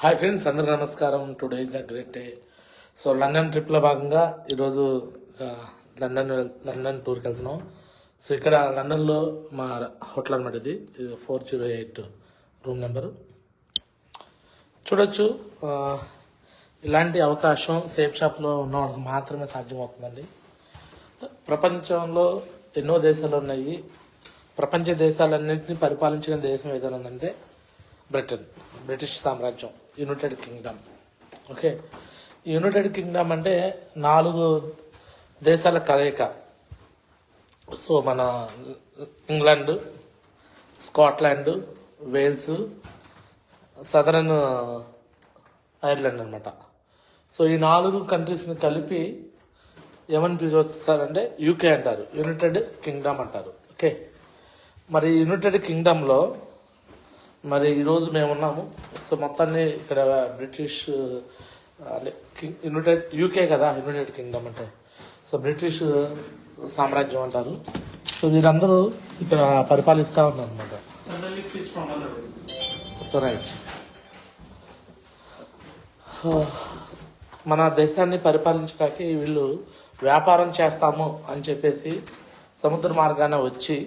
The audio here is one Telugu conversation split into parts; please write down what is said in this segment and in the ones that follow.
హాయ్ ఫ్రెండ్స్, అందరికీ నమస్కారం. Today is the great day. So London ట్రిప్లో భాగంగా ఈరోజు లండన్ టూర్కి వెళ్తున్నాం. సో ఇక్కడ లండన్లో మా హోటల్ అనమాట. ఇది 408 రూమ్ నెంబరు. చూడొచ్చు, ఇలాంటి అవకాశం సేఫ్ షాప్లో ఉన్న వాళ్ళకి మాత్రమే సాధ్యమవుతుందండి. ప్రపంచంలో ఎన్నో దేశాలు ఉన్నాయి. ప్రపంచ దేశాలన్నింటినీ పరిపాలించిన దేశం ఏదైనా ఉందంటే బ్రిటిష్ సామ్రాజ్యం, united kingdom. Okay, united kingdom అంటే 4 దేశాల కలయిక. సో మన England, Scotland, Wales, southern Ireland అనమాట. సో ఈ 4 కంట్రీస్ని కలిపి ఏమని పిలుస్తారంటే యూకే అంటారు, యునైటెడ్ కింగ్డమ్ అంటారు. ఓకే, మరి యునైటెడ్ కింగ్డమ్లో మరి ఈరోజు మేము ఉన్నాము. సో మొత్తాన్ని ఇక్కడ బ్రిటిష్ యూకే కదా యునైటెడ్ కింగ్డమ్ అంటే, సో బ్రిటిష్ సామ్రాజ్యం అంటారు. సో వీరందరూ ఇక్కడ పరిపాలిస్తూ ఉన్నారు అనమాట. సో రైట్, మన దేశాన్ని పరిపాలించడానికి వీళ్ళు వ్యాపారం చేస్తాము అని చెప్పేసి సముద్ర మార్గాన వచ్చి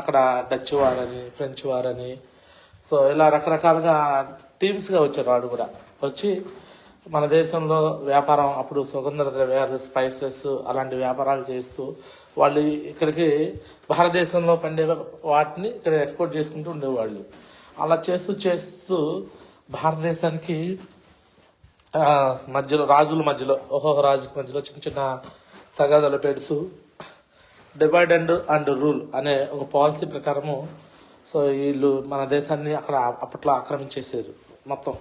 అక్కడ డచ్ వారని, ఫ్రెంచ్ వారని, సో ఇలా రకరకాలుగా టీమ్స్గా వచ్చారు. వాడు కూడా వచ్చి మన దేశంలో వ్యాపారం, అప్పుడు సుగంధ ద్రవ్యాలు, స్పైసెస్ అలాంటి వ్యాపారాలు చేస్తూ వాళ్ళు ఇక్కడికి భారతదేశంలో పండే వాటిని ఇక్కడ ఎక్స్పోర్ట్ చేసుకుంటూ ఉండేవాళ్ళు. అలా చేస్తూ భారతదేశానికి మధ్యలో రాజుల మధ్యలో ఒక్కొక్క రాజుల మధ్యలో చిన్న చిన్న తగాదాలు పెడుతూ డివైడ్ అండ్ రూల్ అనే ఒక పాలసీ ప్రకారము సో వీళ్ళు మన దేశాన్ని అక్కడ అప్పట్లో ఆక్రమించేసారు. మొత్తం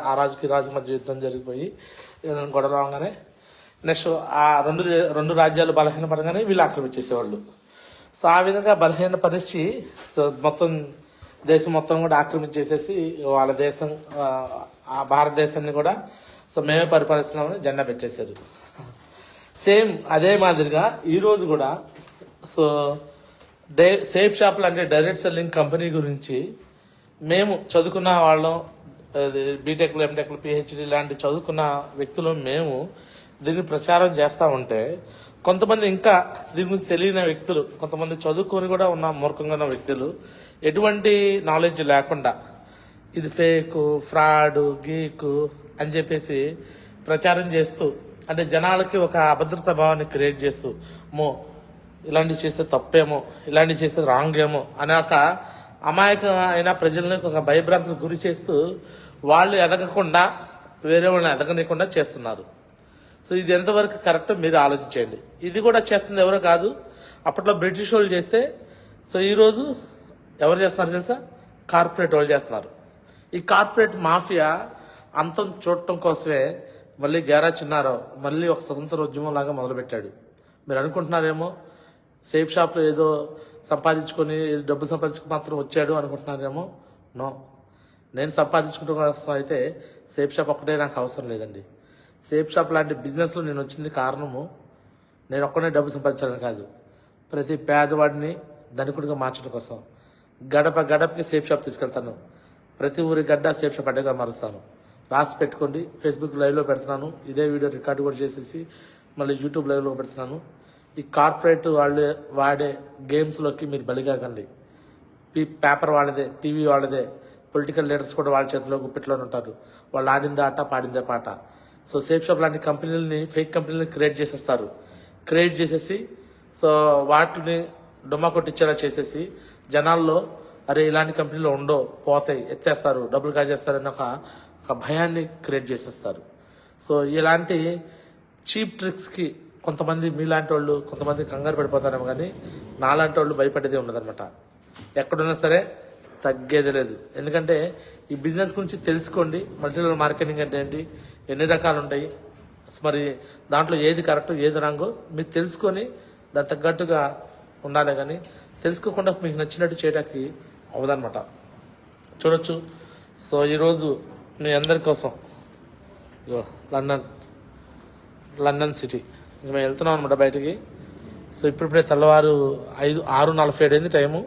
ఆ రాజుకి రాజు మధ్య యుద్ధం జరిగిపోయి గొడవ రాగానే నెక్స్ట్ ఆ రెండు రాజ్యాలు బలహీనపడగానే వీళ్ళు ఆక్రమించేసేవాళ్ళు. సో ఆ విధంగా బలహీనపరిచి సో మొత్తం దేశం మొత్తం కూడా ఆక్రమించేసేసి వాళ్ళ దేశం, ఆ భారతదేశాన్ని కూడా సో మేమే పరిపాలిస్తున్నామని జెండా పెట్టేశారు. సేమ్ అదే మాదిరిగా ఈరోజు కూడా సో సేఫ్ షాప్లు అంటే డైరెక్ట్ సెల్లింగ్ కంపెనీ గురించి మేము చదువుకున్న వాళ్ళం, బీటెక్లు, ఎంటెక్లు, పిహెచ్డి లాంటి చదువుకున్న వ్యక్తులు మేము దీన్ని ప్రచారం చేస్తూ ఉంటే కొంతమంది ఇంకా దీని గురించి తెలియని వ్యక్తులు, కొంతమంది చదువుకొని కూడా ఉన్న మూర్ఖంగా ఉన్న వ్యక్తులు ఎటువంటి నాలెడ్జ్ లేకుండా ఇది ఫేక్, ఫ్రాడ్, గీకు అని చెప్పేసి ప్రచారం చేస్తూ, అంటే జనాలకి ఒక అభద్రతా భావాన్ని క్రియేట్ చేస్తూ ఇలాంటివి చేస్తే తప్పేమో, ఇలాంటివి చేస్తే రాంగ్ ఏమో అనే ఒక అమాయకమైన ప్రజలను ఒక భయభ్రాంతులకు గురి చేస్తూ వాళ్ళు ఎదగకుండా వేరే వాళ్ళని ఎదగనీయకుండా చేస్తున్నారు. సో ఇది ఎంతవరకు కరెక్ట్ మీరు ఆలోచించండి. ఇది కూడా చేస్తుంది ఎవరో కాదు, అప్పట్లో బ్రిటిష్ వాళ్ళు చేస్తే సో ఈరోజు ఎవరు చేస్తున్నారు తెలుసా? కార్పొరేట్ వాళ్ళు చేస్తున్నారు. ఈ కార్పొరేట్ మాఫియా అంతం చూడటం కోసమే మళ్ళీ గేరా చిన్నారావు మళ్ళీ ఒక స్వతంత్ర ఉద్యమం లాగా మొదలుపెట్టాడు. మీరు అనుకుంటున్నారేమో సేఫ్ షాప్లో ఏదో సంపాదించుకొని డబ్బు సంపాదించుకుని మాత్రం వచ్చాడు అనుకుంటున్నారేమో. నో, నేను సంపాదించుకుంటూ కోసం అయితే సేఫ్ షాప్ ఒక్కటే నాకు అవసరం లేదండి. సేఫ్ షాప్ లాంటి బిజినెస్లో నేను వచ్చింది కారణము నేను ఒక్కనే డబ్బు సంపాదించడం కాదు, ప్రతి పేదవాడిని ధనికుడిగా మార్చడం కోసం. గడపకి సేఫ్ షాప్ తీసుకెళ్తాను, ప్రతి ఊరి గడ్డ సేఫ్ షాప్ అడ్డగా మారుస్తాను. రాసి పెట్టుకోండి. ఫేస్బుక్ లైవ్లో పెడుతున్నాను, ఇదే వీడియో రికార్డు కూడా చేసేసి మళ్ళీ యూట్యూబ్ లైవ్లో పెడుతున్నాను. ఈ కార్పొరేట్ వాళ్ళు వాడే గేమ్స్లోకి మీరు బలిగాకండి. పేపర్ వాళ్ళదే, టీవీ వాళ్ళదే, పొలిటికల్ లీడర్స్ కూడా వాళ్ళ చేతిలో గుప్పిట్లోనే ఉంటారు. వాళ్ళు ఆడిందే ఆట, పాడిందే పాట. సో సేఫ్ షాప్ లాంటి కంపెనీలని, ఫేక్ కంపెనీలని క్రియేట్ చేసేస్తారు. క్రియేట్ చేసేసి సో వాటిని డుమ్మా కొట్టించేలా చేసేసి జనాల్లో అరే ఇలాంటి కంపెనీలు ఉండో, పోతాయి, ఎత్తేస్తారు, డబ్బులు కాజేస్తారని ఒక భయాన్ని క్రియేట్ చేసేస్తారు. సో ఇలాంటి చీప్ ట్రిక్స్కి కొంతమంది మీలాంటి వాళ్ళు కొంతమంది కంగారు పడిపోతారేమో, కానీ నాలాంటి వాళ్ళు భయపడేదే ఉండదన్నమాట. ఎక్కడున్నా సరే తగ్గేది లేదు. ఎందుకంటే ఈ బిజినెస్ గురించి తెలుసుకోండి. మల్టీలెవెల్ మార్కెటింగ్ అంటే ఏంటి, ఎన్ని రకాలు ఉంటాయి, మరి దాంట్లో ఏది కరెక్ట్ ఏది రాంగో మీరు తెలుసుకొని దాని తగ్గట్టుగా ఉండాలి. కానీ తెలుసుకోకుండా మీకు నచ్చినట్టు చేయడానికి అవదనమాట. చూడొచ్చు, సో ఈరోజు మీ అందరి కోసం లండన్ సిటీ మేము వెళ్తున్నాం అనమాట బయటికి. సో ఇప్పుడిప్పుడే తెల్లవారు 6:47 అయింది టైము,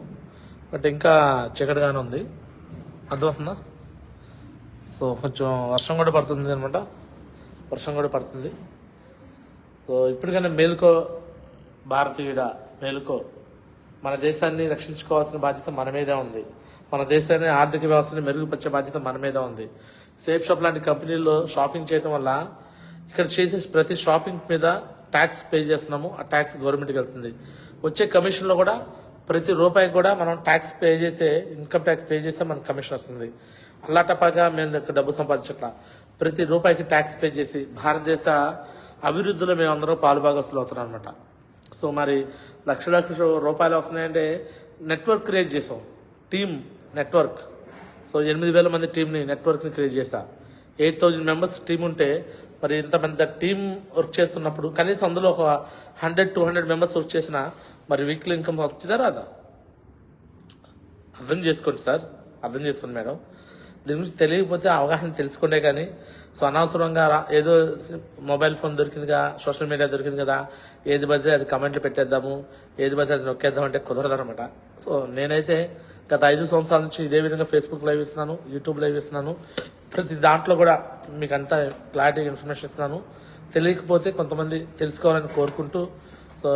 బట్ ఇంకా చీకటిగానే ఉంది. అర్థమవుతుందా? సో కొంచెం వర్షం కూడా పడుతుంది అనమాట, వర్షం కూడా పడుతుంది. సో ఇప్పటికైనా మేలుకో భారతీయుడ, మేలుకో. మన దేశాన్ని రక్షించుకోవాల్సిన బాధ్యత మన మీదే ఉంది. మన దేశాన్ని ఆర్థిక వ్యవస్థని మెరుగుపరిచే బాధ్యత మన మీద ఉంది. సేఫ్ షాప్ లాంటి కంపెనీల్లో షాపింగ్ చేయడం వల్ల ఇక్కడ చేసే ప్రతి షాపింగ్ మీద ట్యాక్స్ పే చేస్తున్నాము. ఆ ట్యాక్స్ గవర్నమెంట్కి వెళ్తుంది. వచ్చే కమిషన్లో కూడా ప్రతి రూపాయికి కూడా మనం ట్యాక్స్ పే చేసే, ఇన్కమ్ ట్యాక్స్ పే చేస్తే మనకు కమిషన్ వస్తుంది. అల్లాటపాగా మేము ఇక్కడ డబ్బు సంపాదించట్లా, ప్రతి రూపాయికి ట్యాక్స్ పే చేసి భారతదేశ అభివృద్ధిలో మేమందరం పాలుభాగస్తులు అవుతున్నాం అనమాట. సో మరి లక్షల రూపాయలు వస్తున్నాయంటే నెట్వర్క్ క్రియేట్ చేసాం, టీమ్ నెట్వర్క్. సో 8,000 మంది టీంని నెట్వర్క్ని క్రియేట్ చేశా. 8,000 మెంబర్స్ టీం ఉంటే మరి ఇంతమంది టీం వర్క్ చేస్తున్నప్పుడు కనీసం అందులో ఒక 100-200 మెంబర్స్ వర్క్ చేసినా మరి వీక్లీ ఇన్కమ్ వచ్చిందా రాదా? అర్థం చేసుకోండి సార్, అర్థం చేసుకోండి మేడం. దీని గురించి తెలియకపోతే అవగాహన తెలుసుకుంటే కానీ సో అనవసరంగా ఏదో మొబైల్ ఫోన్ దొరికిందిగా, సోషల్ మీడియా దొరికింది కదా, ఏది పడితే అది కమెంట్లు పెట్టేద్దాము, ఏది పడితే అది నొక్కేద్దాం అంటే కుదరదు అనమాట. సో నేనైతే గత 5 సంవత్సరాల నుంచి ఇదే విధంగా ఫేస్బుక్ లైవ్ ఇస్తున్నాను, యూట్యూబ్ లైవ్ ఇస్తున్నాను. ప్రతి దాంట్లో కూడా మీకు అంతా క్లారిటీ ఇన్ఫర్మేషన్ ఇస్తున్నాను. తెలియకపోతే కొంతమంది తెలుసుకోవాలని కోరుకుంటూ, సో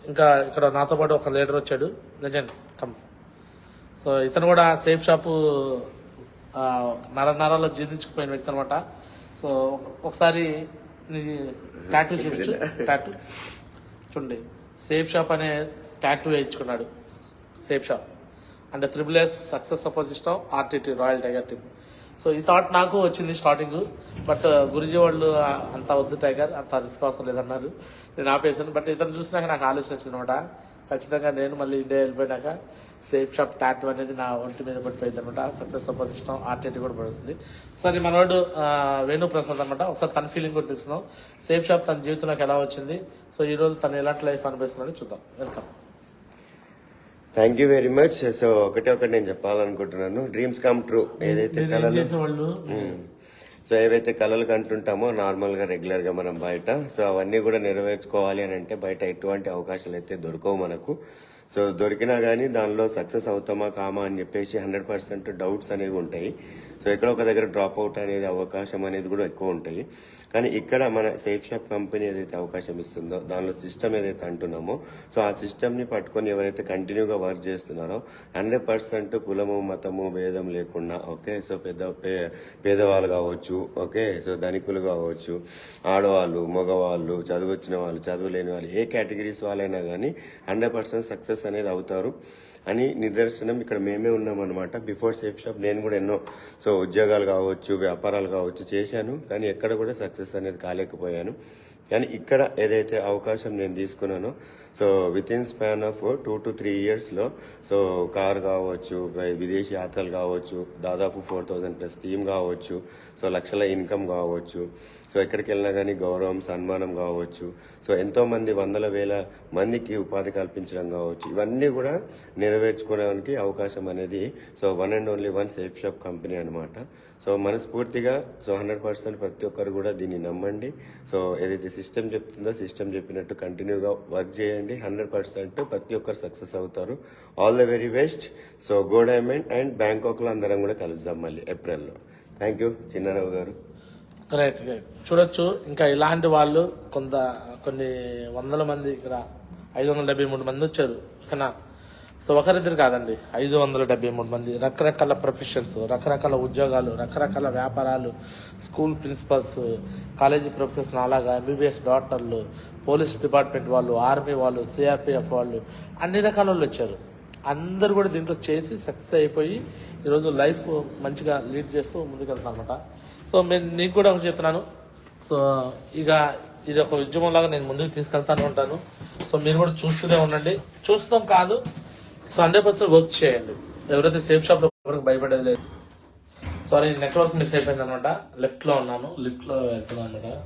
ఇంకా ఇక్కడ నాతో పాటు ఒక లీడర్ వచ్చాడు, లెజెండ్ కమ్. సో ఇతను కూడా సేఫ్ షాపు నరాల్లో జీర్ణించుకుపోయిన వ్యక్తి అనమాట. సో ఒకసారి టాటూ చూపించు, టాటూ చూడండి. సేఫ్ షాప్ అనే టాటూ వేయించుకున్నాడు. సేఫ్ షాప్ అంటే SSS success support system, RTT royal tiger team. So ఈ థాట్ నాకు వచ్చింది స్టార్టింగ్, బట్ గురుజీ వాళ్ళు అంత వద్దు టైగర్, అంత రిస్క్ అవసరం లేదన్నారు. నేను ఆపేసాను. బట్ ఇతను చూసినాక నాకు ఆలోచన వచ్చింది అనమాట, ఖచ్చితంగా నేను మళ్ళీ ఇండియా వెళ్ళిపోయినాక సేఫ్ షాప్ టాటూ అనేది నా ఒంటి మీద పడిపోయింది అనమాట. సక్సెస్ సపోర్ట్ సిస్టమ్, RTT కూడా పడుతుంది. సరే మనోడు వేణు ప్రసాద్ అనమాట. ఒకసారి తన ఫీలింగ్ కూడా తెలుసుకుందాం. సేఫ్ షాప్ తన జీవితంలోకి ఎలా వచ్చింది, సో ఈ రోజు తను ఎలాంటి లైఫ్ అనుభవిస్తున్నాడో చూద్దాం. Welcome. Thank you very much. So ఒకటి నేను చెప్పాలనుకుంటున్నాను, డ్రీమ్స్ కమ్ ట్రూ. ఏదైతే ఏవైతే కళలు కంటుంటామో నార్మల్ గా రెగ్యులర్ గా మనం బయట, సో అవన్నీ కూడా నెరవేర్చుకోవాలి అని అంటే బయట ఎటువంటి అవకాశాలు అయితే దొరకవు మనకు. సో దొరికినా గానీ దానిలో సక్సెస్ అవుతామా కామా అని చెప్పేసి 100% డౌట్స్ అనేవి ఉంటాయి. సో ఎక్కడో ఒక దగ్గర డ్రాప్ అవుట్ అనేది అవకాశం అనేది కూడా ఎక్కువ ఉంటాయి. కానీ ఇక్కడ మన సేఫ్ షాప్ కంపెనీ ఏదైతే అవకాశం ఇస్తుందో దానిలో సిస్టమ్ ఏదైతే అంటున్నామో, సో ఆ సిస్టమ్ ని పట్టుకొని ఎవరైతే కంటిన్యూగా వర్క్ చేస్తున్నారో 100% కులము మతము భేదం లేకుండా, ఓకే, సో పేదవాళ్ళు కావచ్చు, ఓకే, సో ధనికులు కావచ్చు, ఆడవాళ్ళు, మగవాళ్ళు, చదువు వచ్చిన వాళ్ళు, చదువు లేని వాళ్ళు, ఏ కేటగిరీస్ వాళ్ళైనా కానీ 100% సక్సెస్ అనేది అవుతారు అని నిదర్శనం ఇక్కడ మేమే ఉన్నామన్నమాట. బిఫోర్ సేఫ్ షాప్ నేను కూడా ఎన్నో సో ఉద్యోగాలు కావచ్చు, వ్యాపారాలు కావచ్చు చేశాను, కానీ ఎక్కడ కూడా సక్సెస్ అనేది కాలేకపోయాను. కానీ ఇక్కడ ఏదైతే అవకాశం నేను తీసుకున్నానో, so within span of 2 to 3 yearsలో సో కార్ కావచ్చు, విదేశీ యాత్రలు కావచ్చు, దాదాపు 4,000+ టీమ్ కావచ్చు, సో లక్షల ఇన్కమ్ కావచ్చు, సో ఎక్కడికి వెళ్ళినా కానీ గౌరవం సన్మానం కావచ్చు, సో ఎంతో మంది 100,000 మందికి ఉపాధి కల్పించడం కావచ్చు, ఇవన్నీ కూడా నెరవేర్చుకోవడానికి అవకాశం అనేది so one and only one safe shop company అనమాట. సో మనస్ఫూర్తిగా సో 100% ప్రతి ఒక్కరు కూడా దీన్ని నమ్మండి. సో ఏదైతే సిస్టమ్ చెప్తుందో సిస్టమ్ చెప్పినట్టు కంటిన్యూగా వర్క్ చేయండి. 100% ప్రతి ఒక్కరు సక్సెస్ అవుతారు. All the very best. So go diamond and బ్యాంకాక్లో అందరం కూడా కలుద్దాం మళ్ళీ ఏప్రిల్లో. థ్యాంక్ యూ చిన్నారావు గారు. రైట్ చూడొచ్చు. ఇంకా ఇలాంటి వాళ్ళు కొన్ని వందల మంది, ఇక్కడ 573 మంది వచ్చారు ఇక్కడ. సో ఒకరిద్దరు కాదండి, 573 మంది, రకరకాల ప్రొఫెషన్స్, రకరకాల ఉద్యోగాలు, రకరకాల వ్యాపారాలు, స్కూల్ ప్రిన్సిపల్స్, కాలేజీ ప్రొఫెసర్స్, అలాగా MBBS డాక్టర్లు, పోలీస్ డిపార్ట్మెంట్ వాళ్ళు, ఆర్మీ వాళ్ళు, CRPF వాళ్ళు, అన్ని రకాల వాళ్ళు వచ్చారు. అందరు కూడా దీంట్లో చేసి సక్సెస్ అయిపోయి ఈరోజు లైఫ్ మంచిగా లీడ్ చేస్తూ ముందుకెళ్తాను అనమాట. సో నీకు కూడా ఒకటి చెప్తున్నాను. సో ఇక ఇది ఒక ఉద్యమం లాగా నేను ముందుకు తీసుకెళ్తాను ఉంటాను. సో మీరు కూడా చూస్తూనే ఉండండి. చూస్తాం కాదు, సో 100% వర్క్ చేయండి. ఎవరైతే సేఫ్ షాప్ లో ఎవరికి భయపడేది లేదు. సారీ, నెట్వర్క్ మిస్ అయిపోయింది అనమాట. లెఫ్ట్ లో ఉన్నాను, లిఫ్ట్ లో వెళ్తున్నాను అనమాట.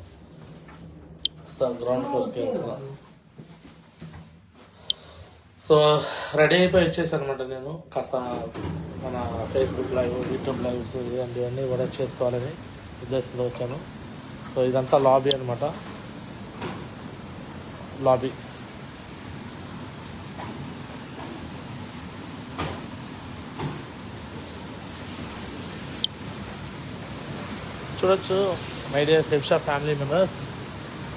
సో గ్రౌండ్ ఫ్లోర్కి వెళ్తున్నాను. సో రెడీ అయిపోయి వచ్చేసాను అనమాట. నేను కాస్త మన ఫేస్బుక్ లైవ్, యూట్యూబ్ లైవ్స్ ఇవన్నీ కూడా చేసుకోవాలని ఉద్దేశంతో వచ్చాను. సో ఇదంతా లాబీ అనమాట, లాబీ. చూడొచ్చు మై డియర్ సెఫ్షా ఫ్యామిలీ మెంబర్స్,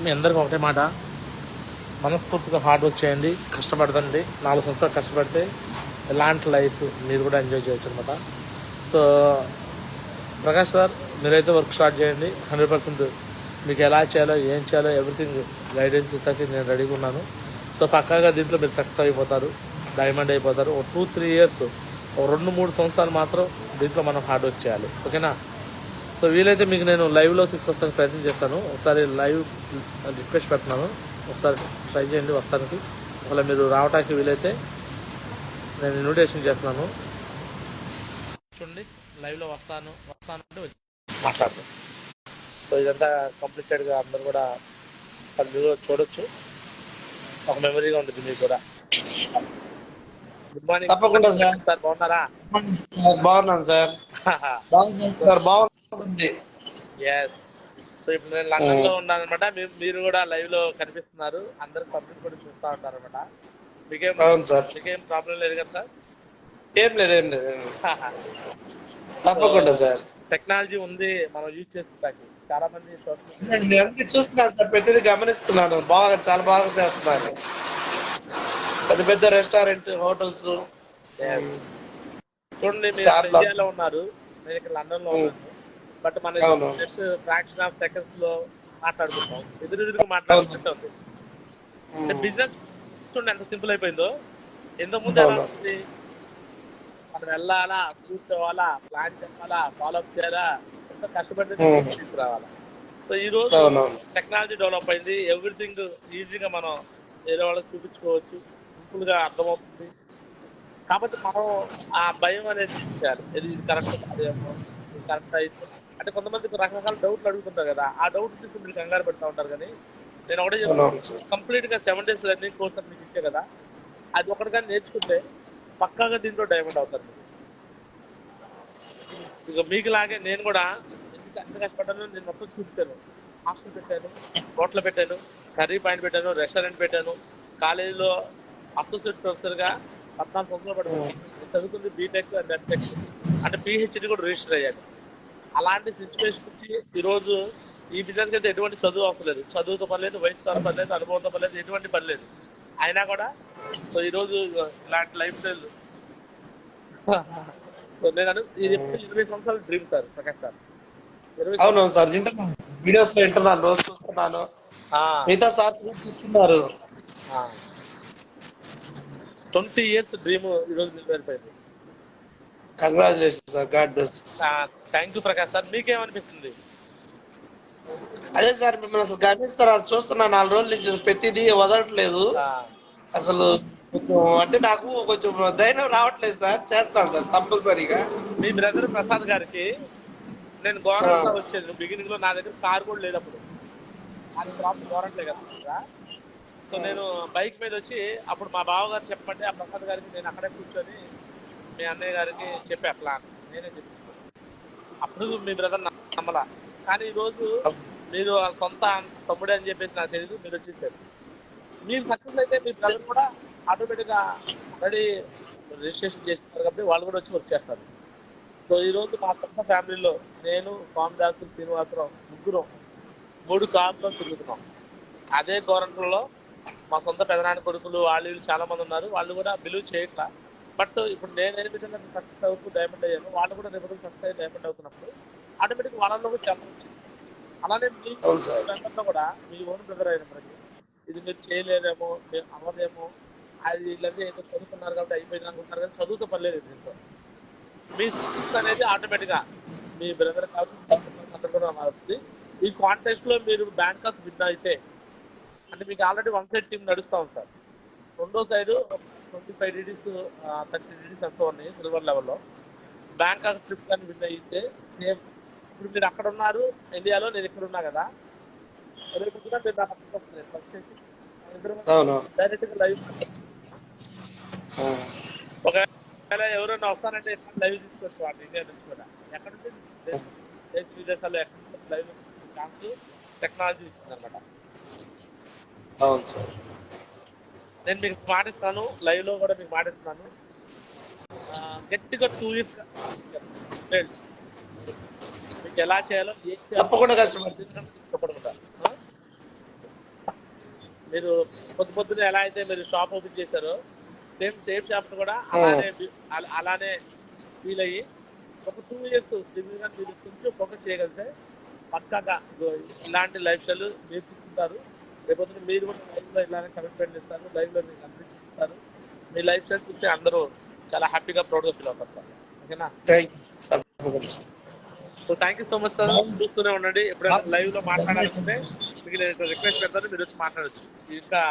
మీ అందరికీ ఒకటే మాట, మనస్ఫూర్తిగా హార్డ్ వర్క్ చేయండి, కష్టపడదండి. 4 సంవత్సరాలు కష్టపడితే ఎలాంటి లైఫ్ మీరు కూడా ఎంజాయ్ చేయొచ్చు అనమాట. సో ప్రకాష్ సార్, మీరైతే వర్క్ స్టార్ట్ చేయండి. 100% మీకు ఎలా చేయాలో ఏం చేయాలో ఎవ్రీథింగ్ గైడెన్స్ ఇస్తాకి నేను రెడీగా ఉన్నాను. సో పక్కాగా దీంట్లో మీరు సక్సెస్ అయిపోతారు, డైమండ్ అయిపోతారు. ఒక 2-3 ఇయర్స్, ఒక 2-3 సంవత్సరాలు మాత్రం దీంట్లో మనం హార్డ్ వర్క్ చేయాలి, ఓకేనా? సో వీలైతే మీకు నేను లైవ్లో తీసుకొస్తానికి ప్రయత్నం చేస్తాను. ఒకసారి లైవ్ రిక్వెస్ట్ పెడుతున్నాను, ఒకసారి ట్రై చేయండి వస్తానికి. ఒకవేళ మీరు రావడానికి వీలైతే నేను ఇన్విటేషన్ చేస్తున్నాను. చూడండి, లైవ్లో వస్తాను అంటే మాట్లాడతాను. సో ఇదంతా కంప్లీటెడ్గా అందరూ కూడా మీరు చూడొచ్చు, ఒక మెమరీగా ఉంటుంది మీకు కూడా. Good morning. తప్పకుండా సార్. సార్ బాగున్నారా? బాగున్నాను సార్. బాగున్నాను సార్. బాగుంటుంది. ఎస్. సో ఇప్పుడు నేను లండన్ లో ఉన్నాను అనమాట. మీరు కూడా లైవ్ లో కనిపిస్తున్నారు, అందరు పబ్లిక్ కూడా చూస్తా ఉంటారు అనమాట. మీకేం ప్రాబ్లం లేదు కదా సార్? ఏం లేదు. తప్పకుండా సార్. టెక్నాలజీ ఉంది, మనం యూజ్ చేసుకుంటాకి. చాలా మంది సోషల్ మీడియా చూస్తున్నాను సార్, ప్రతిదీ గమనిస్తున్నాను. చాలా బాగా చేస్తున్నారు. పెద్ద రెస్టారెంట్, హోటల్స్. చూడండి, మీరు ఇండియాలో ఉన్నారు, నేను ఇక్కడ లండన్ లో ఉన్నాను. బట్ మన జస్ట్ ఫ్రాక్షన్ ఆఫ్ సెకండ్స్ లో మాట్లాడుకుంటాం, ఎదురుగా మాట్లాడుకుంటుంది. బిజినెస్ చూడండి ఎంత సింపుల్ అయిపోయిందో. ఇంతకు ముందు ఎలా ఉంది, మనం వెళ్ళాలా, కూర్చోవాలా, ప్లాన్ చెప్పాలా, ఫాలోఅప్ చేయాలా, ఎంత కష్టపడి తీసుకురావాలా. సో ఈ రోజు టెక్నాలజీ డెవలప్ అయింది, ఎవ్రీథింగ్ ఈజీగా మనం వేరే వాళ్ళకి చూపించుకోవచ్చు, సింపుల్ గా అర్థమవుతుంది. కాబట్టి మనం ఆ భయం అనేది తీసేయాలి. ఇది కరెక్ట్ కాదేమో, ఇది కరెక్ట్ అయితే అంటే కొంతమంది రకరకాల డౌట్లు అడుగుతుంటారు కదా, ఆ డౌట్ తీసి మీరు కంగారు పెడతా ఉంటారు. కానీ నేను ఒకటే చెప్తాను, కంప్లీట్ గా 7 days లెర్నింగ్ కోర్స్ మీకు ఇచ్చే కదా, అది ఒకటిగా నేర్చుకుంటే పక్కాగా దీంట్లో డైమండ్ అవుతారు. ఇక మీకు లాగే నేను కూడా ఎంత కష్టపడ్డాను, నేను మొత్తం చూపించాను. హాస్టల్ పెట్టాను, హోటల్ పెట్టాను, కర్రీ పాయింట్ పెట్టాను, రెస్టారెంట్ పెట్టాను, కాలేజీలో అసోసియేట్ ప్రొఫెసర్గా 14 సంవత్సరాలు పడుతుంది. నేను చదువుకుంది బీటెక్ అండ్ ఎంటెక్, అంటే పిహెచ్డి కూడా రిజిస్టర్ అయ్యాను. అలాంటి సిచ్యువేషన్ నుంచి ఈరోజు ఈ బిజినెస్కి అయితే ఎటువంటి చదువు అవసరం లేదు, చదువుతో పని లేదు, వయసుతో పని లేదు, అనుభవంతో పని లేదు, ఎటువంటి పని లేదు. అయినా కూడా సో ఈరోజు ఇలాంటి లైఫ్ స్టైల్ నేను ఇది 20 సంవత్సరాల డ్రీమ్ సార్ ప్రకాష్ సార్. అవును సార్, వీడియోస్ లో వింటున్నాను, రోజు చూస్తున్నాను. మిగతా సార్స్ చూస్తున్నారు. 20 years డ్రీమ్ ఈరోజు నిలబడిపోయింది. Congratulation sir, God bless. Thank you Prakash sir. మీకేమనిపిస్తుంది? అదే సార్, మిమ్మల్ని అసలు గమనిస్తారు, చూస్తున్నా 4 రోజుల నుంచి ప్రతిదీ వదలట్లేదు. అసలు అంటే నాకు కొంచెం ధైర్యం రావట్లేదు సార్. చేస్తాను సార్ కంపల్సరీగా. మీ బ్రదర్ ప్రసాద్ గారికి నేను గవర్నమెంట్ లో వచ్చేది బిగినింగ్ లో, నా దగ్గర కార్ కూడా లేదు అప్పుడు, అది ప్రాబ్లం గవర్నమెంట్ కదా. సో నేను బైక్ మీద వచ్చి అప్పుడు మా బావగారు చెప్పండి, ఆ ప్రసాద్ గారికి నేను అక్కడే కూర్చొని మీ అన్నయ్య గారికి చెప్పే ప్లాన్ నేనే చెప్పి, అప్పుడు మీ బ్రదర్ నమ్మలా. కానీ ఈరోజు మీరు సొంత తమ్ముడే అని చెప్పేసి నాకు తెలియదు, మీరు వచ్చేసారు. మీరు సక్సెస్ అయితే మీ బ్రదర్ కూడా ఆటోమేటిక్గా ఆల్రెడీ రిజిస్ట్రేషన్ చేస్తున్నారు కాబట్టి వాళ్ళు కూడా వచ్చి వర్క్ చేస్తారు. సో ఈరోజు మా సొంత ఫ్యామిలీలో నేను, స్వామిదాసు, శ్రీనివాసరావు ముగ్గురం 3 కార్లో తిరుగుతున్నాం. అదే గవర్నమెంట్లో మా సొంత పెదనాన్న కొడుకులు వాళ్ళు చాలా మంది ఉన్నారు, వాళ్ళు కూడా బిలీవ్ చేయట్లా. బట్ ఇప్పుడు నేను ఏ విధంగా సక్సెస్ అవుతూ డైమండ్ అయ్యాను, వాళ్ళు కూడా రేపు సక్సెస్ అయ్యి డైమండ్ అవుతున్నప్పుడు ఆటోమేటిక్ వాళ్ళలో కూడా చాలా వచ్చింది. అలానే మీ బ్రదర్లో కూడా మీ ఓన్ బ్రదర్ అయినప్పటికీ ఇది మీరు చేయలేరేమో, అవ్వదేమో, అది వీళ్ళంతా ఏదో చదువుకున్నారు కాబట్టి అయిపోయింది అనుకుంటున్నారు, కానీ చదువుతో పర్లేదు దీంతో. మీ సక్సెస్ అనేది ఆటోమేటిక్గా మీ బ్రదర్ కాబట్టి కూడా మారుతుంది. ఈ కాంటెస్ట్ లో మీరు బ్యాంకాక్ విన్ అయితే అంటే మీకు ఆల్రెడీ 1 సైడ్ టీం నడుస్తూ ఉంది సార్. రెండో సైడ్ 25 DDs 30 DDs ఎంతో ఉన్నాయి సిల్వర్ లెవెల్లో. బ్యాంకాక్ ట్రిప్ కానీ విన్ అయితే సేమ్ ఇప్పుడు మీరు అక్కడ ఉన్నారు ఇండియాలో, నేను ఇక్కడ ఉన్నా కదా, రేపు కూడా మీరు నాకు వచ్చేసి డైరెక్ట్ గా లైవ్ ఒకవేళ ఎవరైనా వస్తానంటే లైవ్ తీసుకోవచ్చు వాళ్ళు ఇండియా నుంచి కూడా. ఎక్కడ నుంచి దేశ విదేశాల్లో ఎక్కడ నుంచి లైవ్ ఛాన్స్ టెక్నాలజీ ఇచ్చింది అనమాట. నేను మీకు మాటిస్తాను, లైవ్ లో కూడా మీకు మాటిస్తున్నాను. గట్టిగా 2 years మీకు ఎలా చేయాలో ఏం చేయాలో తప్పకుండా కష్టపడి ఇష్టపడకుండా మీరు పొద్దునే ఎలా అయితే మీరు షాప్ ఓపెన్ చేశారో సేమ్ షాప్ కూడా అలానే ఫీల్ అయ్యి ఒక 2 years దీని మీరు కొంచెం ఫోకస్ చేయగలిగితే పక్కాగా ఇలాంటి లైఫ్ స్టైల్ మీరు తీసుకుంటారు. రేపొద్దున మీరు కూడా లైఫ్ లో ఇలానే కమిట్మెంట్ ఇస్తారు, లైఫ్ లో మీకు అనిపించుకుంటారు. మీ లైఫ్ స్టైల్ చూస్తే అందరూ చాలా హ్యాపీగా ప్రౌడ్గా ఫీల్ అవుతారు సార్. ఓకేనా? So thank you so much sir. చూస్తూనే ఉండండి. ఎప్పుడైనా లైవ్ లో మాట్లాడాలంటే మీకు నేను రిక్వెస్ట్ పెడతాను, మీరు వచ్చి మాట్లాడచ్చు. ఇంకా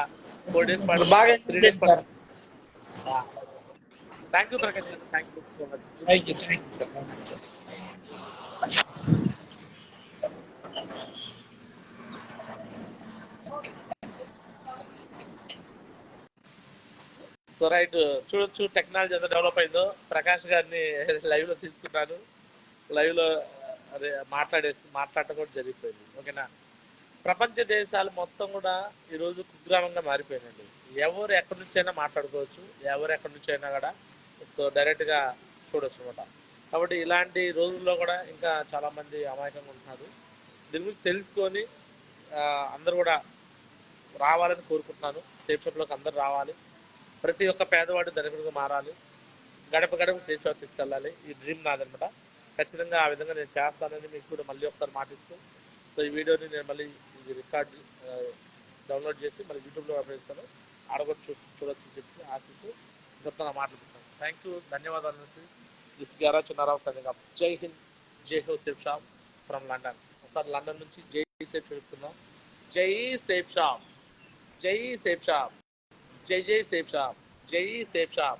4 days బాగా 3 days సార్. Thank you Prakash garu, thank you so much. Thank you sir. So right, చూడొచ్చు టెక్నాలజీ ఎంత డెవలప్ అయిందో. ప్రకాష్ గారిని లైవ్ లో తీసుకున్నాను, లైవ్ లో అదే మాట్లాడటం కూడా జరిగిపోయింది. ఓకేనా? ప్రపంచ దేశాలు మొత్తం కూడా ఈరోజు కుగ్రామంగా మారిపోయినండి. ఎవరు ఎక్కడి నుంచి అయినా మాట్లాడుకోవచ్చు, ఎవరు ఎక్కడి నుంచి అయినా కూడా సో డైరెక్ట్గా చూడొచ్చు అనమాట. కాబట్టి ఇలాంటి రోజుల్లో కూడా ఇంకా చాలామంది అమాయకంగా ఉంటున్నారు. దీని గురించి తెలుసుకొని అందరూ కూడా రావాలని కోరుకుంటున్నాను. సేఫ్ షాప్లోకి అందరూ రావాలి. ప్రతి ఒక్క పేదవాడు ధనికుడిగా మారాలి. గడప గడప సేఫ్ షాప్ తీసుకెళ్ళాలి. ఈ డ్రీమ్ నాదనమాట. ఖచ్చితంగా ఆ విధంగా నేను చేస్తానని మీకు కూడా మళ్ళీ ఒకసారి మాటిస్తూ, సో ఈ వీడియోని నేను మళ్ళీ రికార్డ్ డౌన్లోడ్ చేసి మళ్ళీ యూట్యూబ్లో అప్లోడ్ చేస్తాను. ఆడగొచ్చు చూడొచ్చు చెప్పి ఆశిస్తూ చెప్తాను, మాట్లాడుతున్నాను. థ్యాంక్ యూ, ధన్యవాదాలు. దిస్ గ్యారా చిన్నారావు సైనింగ్ ఆఫ్. జై హింద్, జై హో సేఫ్ షాప్ ఫ్రమ్ లండన్. ఒకసారి లండన్ నుంచి జై సేఫ్ చెప్తున్నాం. జై సేఫ్ షాప్, జై సేఫ్ షాప్, జై జై సేఫ్ షాప్, జై సేఫ్ షాప్,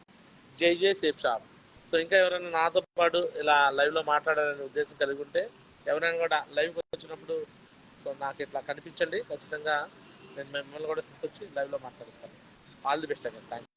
జై జై సేఫ్ షాప్. సో ఇంకా ఎవరైనా నాతో పాటు ఇలా లైవ్లో మాట్లాడాలనే ఉద్దేశం కలిగి ఉంటే ఎవరైనా కూడా లైవ్కి వచ్చినప్పుడు సో నాకు ఇట్లా కనిపించండి. ఖచ్చితంగా నేను మిమ్మల్ని కూడా తీసుకొచ్చి లైవ్లో మాట్లాడిస్తాను. ఆల్ ది బెస్ట్ అండి. Thank you.